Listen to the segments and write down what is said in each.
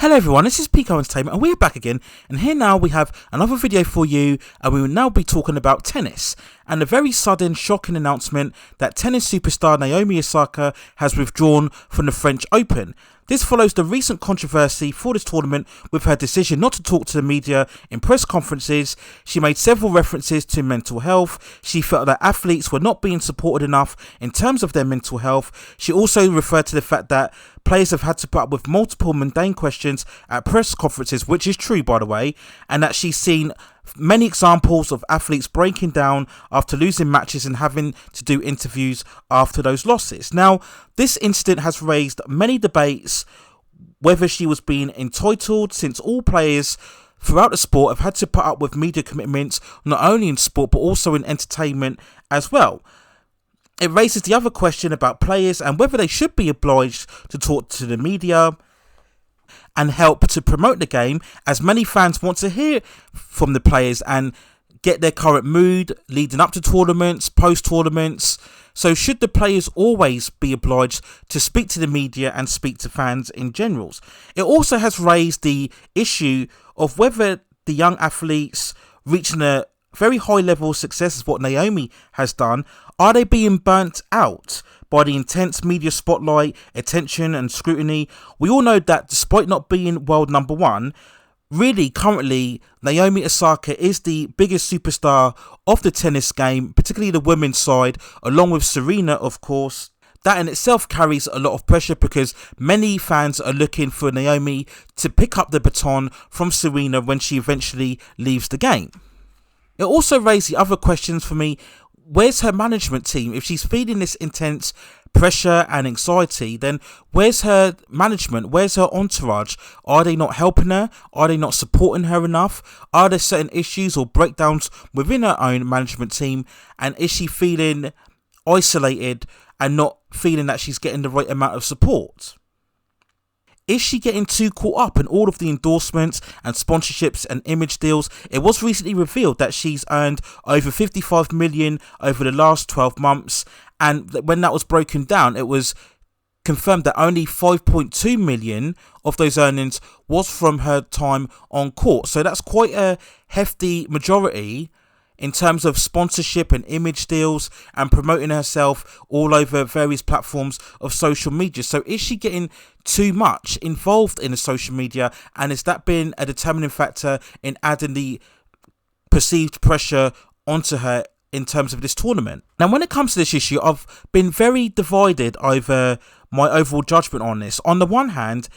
Hello everyone, this is Pico Entertainment and we're back again, and here now we have another video for you, and we will now be talking about tennis and the very sudden shocking announcement that tennis superstar Naomi Osaka has withdrawn from the French Open. This follows the recent controversy for this tournament with her decision not to talk to the media in press conferences. She made several references to mental health. She felt that athletes were not being supported enough in terms of their mental health. She also referred to the fact that players have had to put up with multiple mundane questions at press conferences, which is true by the way, and that she's seen many examples of athletes breaking down after losing matches and having to do interviews after those losses. Now, this incident has raised many debates whether she was being entitled, since all players throughout the sport have had to put up with media commitments, not only in sport but also in entertainment as well. It raises the other question about players and whether they should be obliged to talk to the media and help to promote the game, as many fans want to hear from the players and get their current mood leading up to tournaments, post-tournaments. So should the players always be obliged to speak to the media and speak to fans in general? It also has raised the issue of whether the young athletes reaching a very high level of success, as what Naomi has done, are they being burnt out by the intense media spotlight, attention and scrutiny? We all know that despite not being world number one, really currently Naomi Osaka is the biggest superstar of the tennis game, particularly the women's side, along with Serena of course. That in itself carries a lot of pressure because many fans are looking for Naomi to pick up the baton from Serena when she eventually leaves the game. It also raised the other questions for me. Where's her management team? If she's feeling this intense pressure and anxiety, then where's her management? Where's her entourage? Are they not helping her? Are they not supporting her enough? Are there certain issues or breakdowns within her own management team? And is she feeling isolated and not feeling that she's getting the right amount of support? Is she getting too caught up in all of the endorsements and sponsorships and image deals? It was recently revealed that she's earned over 55 million over the last 12 months. And when that was broken down, it was confirmed that only 5.2 million of those earnings was from her time on court. So that's quite a hefty majority in terms of sponsorship and image deals and promoting herself all over various platforms of social media. So is she getting too much involved in the social media, and has that been a determining factor in adding the perceived pressure onto her in terms of this tournament? Now, when it comes to this issue, I've been very divided over my overall judgment on this. On the one hand,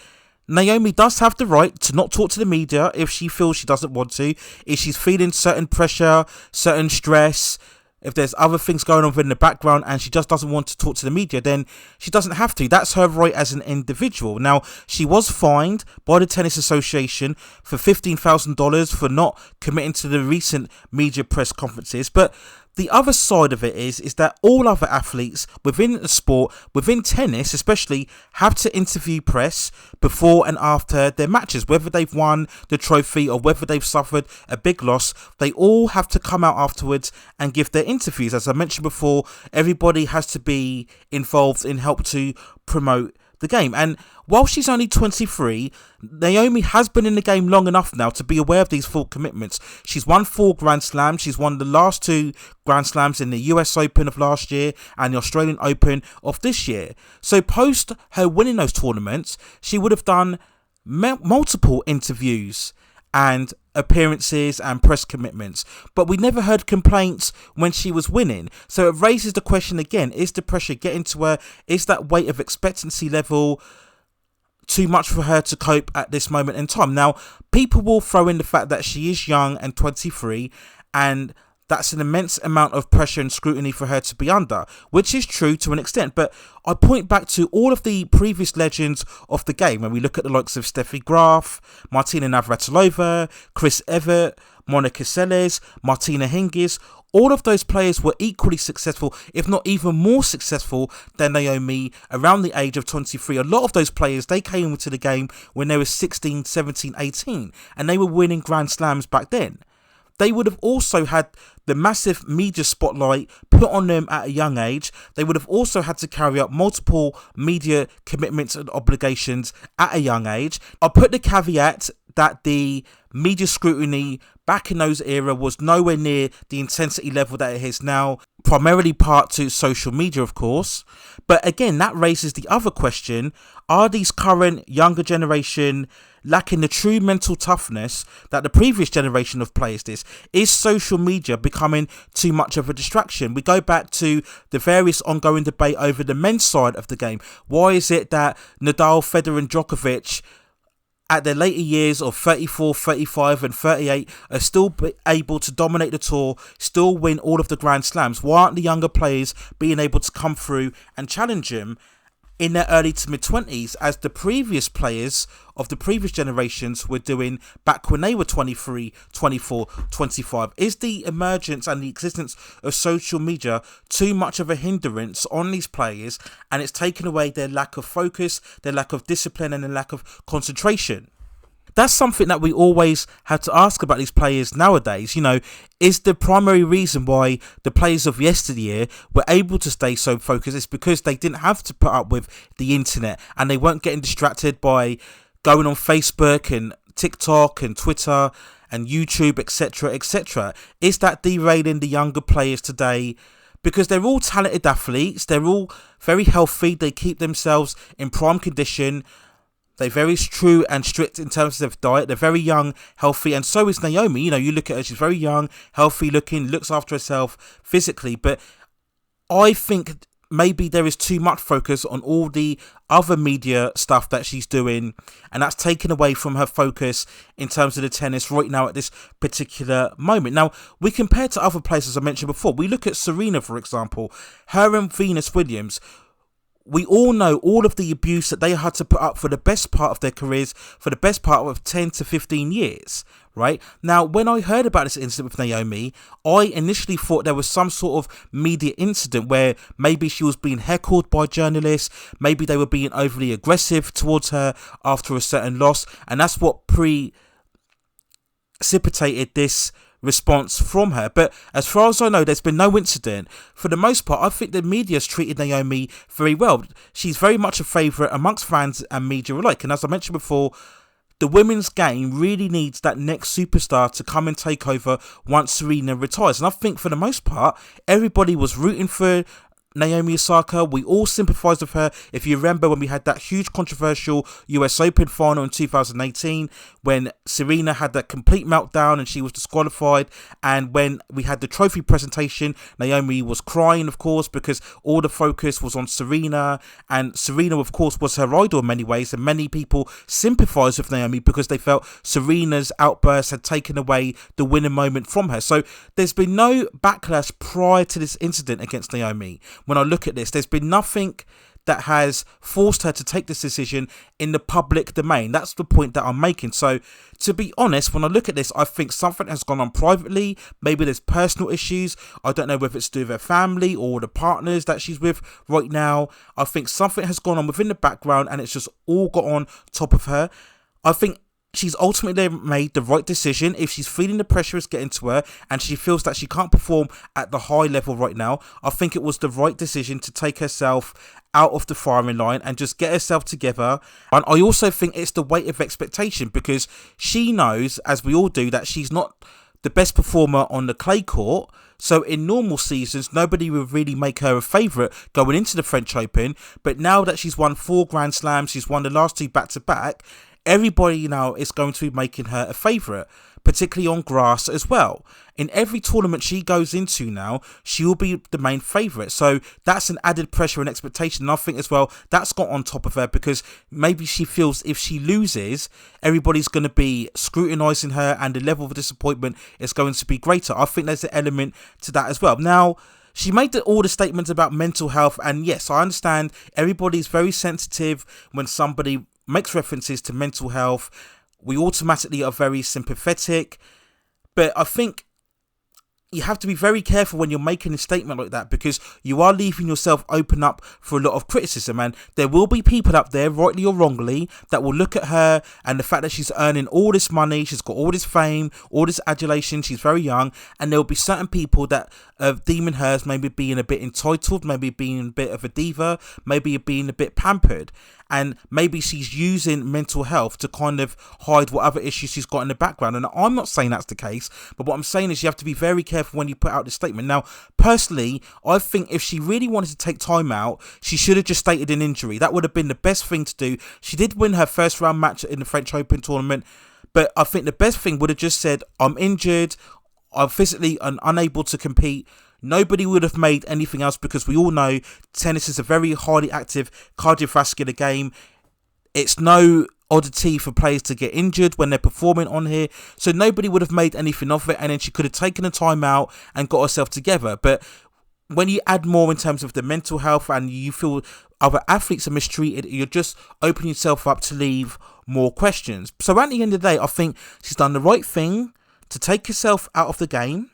Naomi does have the right to not talk to the media if she feels she doesn't want to. If she's feeling certain pressure, certain stress, if there's other things going on in the background and she just doesn't want to talk to the media, then she doesn't have to. That's her right as an individual. Now, she was fined by the Tennis Association for $15,000 for not committing to the recent media press conferences. But the other side of it is that all other athletes within the sport, within tennis especially, have to interview press before and after their matches. Whether they've won the trophy or whether they've suffered a big loss, they all have to come out afterwards and give their interviews. As I mentioned before, everybody has to be involved in help to promote the game. And while she's only 23, Naomi has been in the game long enough now to be aware of these full commitments. She's won 4 Grand Slams. She's won the last 2 Grand Slams in the US Open of last year and the Australian Open of this year. So post her winning those tournaments, she would have done multiple interviews and appearances and press commitments, but we never heard complaints when she was winning. So it raises the question again, is the pressure getting to her? Is that weight of expectancy level too much for her to cope at this moment in time? Now, people will throw in the fact that she is young and 23, and that's an immense amount of pressure and scrutiny for her to be under, which is true to an extent. But I point back to all of the previous legends of the game. When we look at the likes of Steffi Graf, Martina Navratilova, Chris Evert, Monica Seles, Martina Hingis, all of those players were equally successful, if not even more successful than Naomi around the age of 23. A lot of those players, they came into the game when they were 16, 17, 18, and they were winning Grand Slams back then. they would have also had the massive media spotlight put on them at a young age. They would have also had to carry out multiple media commitments and obligations at a young age. I'll put the caveat that the media scrutiny back in those era was nowhere near the intensity level that it is now, primarily part to social media, of course. But again, that raises the other question: are these current younger generation lacking the true mental toughness that the previous generation of players did? Is social media becoming too much of a distraction? We go back to the various ongoing debate over the men's side of the game. Why is it that Nadal, Federer and Djokovic at their later years of 34, 35 and 38 are still able to dominate the tour, still win all of the Grand Slams? Why aren't the younger players being able to come through and challenge them in their early to mid-20s, as the previous players of the previous generations were doing back when they were 23, 24, 25? Is the emergence and the existence of social media too much of a hindrance on these players, and it's taken away their lack of focus, their lack of discipline and their lack of concentration? That's something that we always have to ask about these players nowadays. You know, is the primary reason why the players of yesteryear were able to stay so focused is because they didn't have to put up with the internet and they weren't getting distracted by going on Facebook and TikTok and Twitter and YouTube, etc., etc.? Is that derailing the younger players today? Because they're all talented athletes, they're all very healthy, they keep themselves in prime condition. They're very true and strict in terms of diet. They're very young, healthy, and so is Naomi. You know, you look at her, she's very young, healthy looking, looks after herself physically. But I think maybe there is too much focus on all the other media stuff that she's doing, and that's taken away from her focus in terms of the tennis right now at this particular moment. Now, we compare to other players, as I mentioned before. We look at Serena, for example. Her and Venus Williams, we all know all of the abuse that they had to put up for the best part of their careers, for the best part of 10 to 15 years, right? Now, when I heard about this incident with Naomi, I initially thought there was some sort of media incident where maybe she was being heckled by journalists, maybe they were being overly aggressive towards her after a certain loss, and that's what precipitated this response from her. But as far as I know, there's been no incident. For the most part, I think the media's treated Naomi very well. She's very much a favourite amongst fans and media alike, and as I mentioned before, the women's game really needs that next superstar to come and take over once Serena retires. And I think for the most part, everybody was rooting for Naomi Osaka. We all sympathised with her. If you remember when we had that huge controversial US Open final in 2018, when Serena had that complete meltdown and she was disqualified, and when we had the trophy presentation, Naomi was crying, of course, because all the focus was on Serena, and Serena, of course, was her idol in many ways, and many people sympathised with Naomi because they felt Serena's outburst had taken away the winning moment from her. So there's been no backlash prior to this incident against Naomi. When I look at this, there's been nothing that has forced her to take this decision in the public domain. That's the point that I'm making. So, to be honest, when I look at this, I think something has gone on privately. Maybe there's personal issues. I don't know whether it's to do with her family or the partners that she's with right now. I think something has gone on within the background and it's just all got on top of her. I think she's ultimately made the right decision. If she's feeling the pressure is getting to her and she feels that she can't perform at the high level right now, I think it was the right decision to take herself out of the firing line and just get herself together. And I also think it's the weight of expectation, because she knows, as we all do, that she's not the best performer on the clay court. So in normal seasons, nobody would really make her a favourite going into the French Open. But now that she's won 4 Grand Slams, she's won the last 2 back-to-back, everybody now is going to be making her a favourite, particularly on grass as well. In every tournament she goes into now, she will be the main favourite. So that's an added pressure and expectation. And I think as well, that's got on top of her, because maybe she feels if she loses, everybody's going to be scrutinising her and the level of disappointment is going to be greater. I think there's an element to that as well. Now, she made all the statements about mental health, and yes, I understand everybody's very sensitive when somebody makes references to mental health. We automatically are very sympathetic, but I think you have to be very careful when you're making a statement like that, because you are leaving yourself open up for a lot of criticism, and there will be people up there, rightly or wrongly, that will look at her and the fact that she's earning all this money, she's got all this fame, all this adulation, she's very young, and there will be certain people that are deeming her as maybe being a bit entitled, maybe being a bit of a diva, maybe being a bit pampered, and maybe she's using mental health to kind of hide what other issues she's got in the background. And I'm not saying that's the case, but what I'm saying is you have to be very careful when you put out this statement. Now, personally, I think if she really wanted to take time out, she should have just stated an injury. That would have been the best thing to do. She did win her first round match in the French Open tournament, but I think the best thing would have just said, I'm injured, I'm physically unable to compete. Nobody would have made anything else, because we all know tennis is a very highly active cardiovascular game. It's no oddity for players to get injured when they're performing on here, so nobody would have made anything of it, and then she could have taken a time out and got herself together. But when you add more in terms of the mental health and you feel other athletes are mistreated, you're just opening yourself up to leave more questions. So at the end of the day, I think she's done the right thing to take herself out of the game.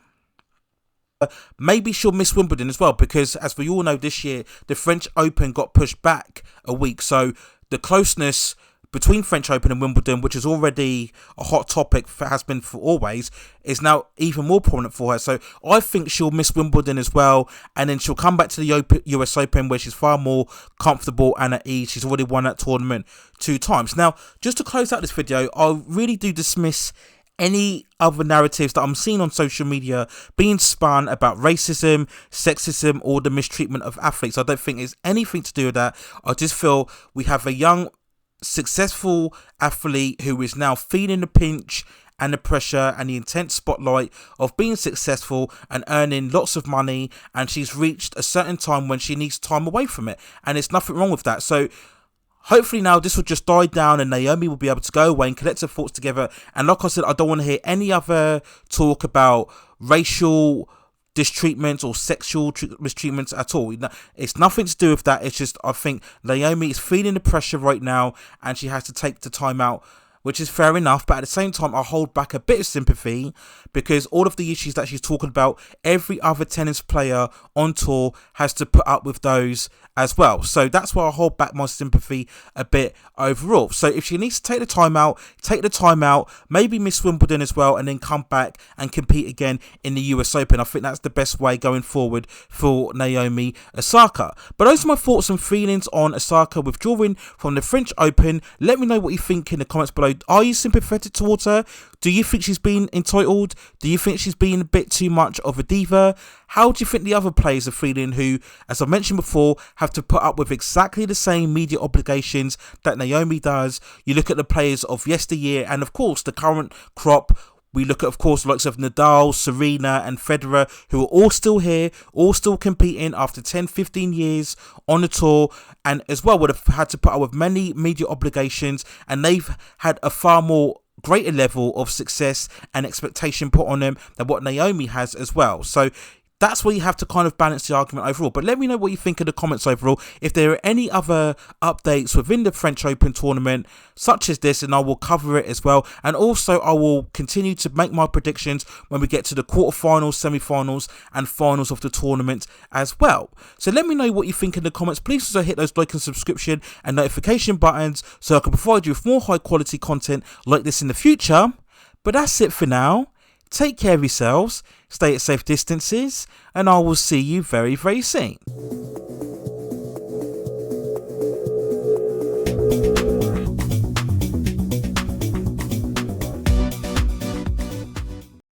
Maybe she'll miss Wimbledon as well, because as we all know, this year the French Open got pushed back a week, so the closeness between French Open and Wimbledon, which is already a hot topic, has been for always, is now even more prominent for her. So I think she'll miss Wimbledon as well, and then she'll come back to the US Open, where she's far more comfortable and at ease. She's already won that tournament 2 times. Now, just to close out this video, I really do dismiss any other narratives that I'm seeing on social media being spun about racism, sexism, or the mistreatment of athletes. I don't think it's anything to do with that. I just feel we have a young, successful athlete who is now feeling the pinch and the pressure and the intense spotlight of being successful and earning lots of money, and she's reached a certain time when she needs time away from it, and there's nothing wrong with that. So hopefully now this will just die down and Naomi will be able to go away and collect her thoughts together. And like I said, I don't want to hear any other talk about racial mistreatments or sexual mistreatments at all. It's nothing to do with that. It's just, I think Naomi is feeling the pressure right now and she has to take the time out, which is fair enough, but at the same time I hold back a bit of sympathy, because all of the issues that she's talking about, every other tennis player on tour has to put up with those as well. So that's why I hold back my sympathy a bit overall. So if she needs to take the time out, maybe miss Wimbledon as well, and then come back and compete again in the US Open. I think that's the best way going forward for Naomi Osaka. But those are my thoughts and feelings on Osaka withdrawing from the French Open. Let me know what you think in the comments below. Are you sympathetic towards her? Do you think she's been entitled? Do you think she's been a bit too much of a diva? How do you think the other players are feeling who, as I mentioned before, have to put up with exactly the same media obligations that Naomi does? You look at the players of yesteryear and, of course, the current crop. We look at, of course, the likes of Nadal, Serena and Federer, who are all still here, all still competing after 10, 15 years on the tour, and as well would have had to put up with many media obligations, and they've had a far more greater level of success and expectation put on them than what Naomi has as well. So that's where you have to kind of balance the argument overall. But let me know what you think in the comments overall. If there are any other updates within the French Open tournament such as this, and I will cover it as well. And also I will continue to make my predictions when we get to the quarterfinals, semi-finals and finals of the tournament as well. So let me know what you think in the comments. Please also hit those like and subscription and notification buttons so I can provide you with more high quality content like this in the future. But that's it for now. Take care of yourselves, stay at safe distances, and I will see you very, very soon.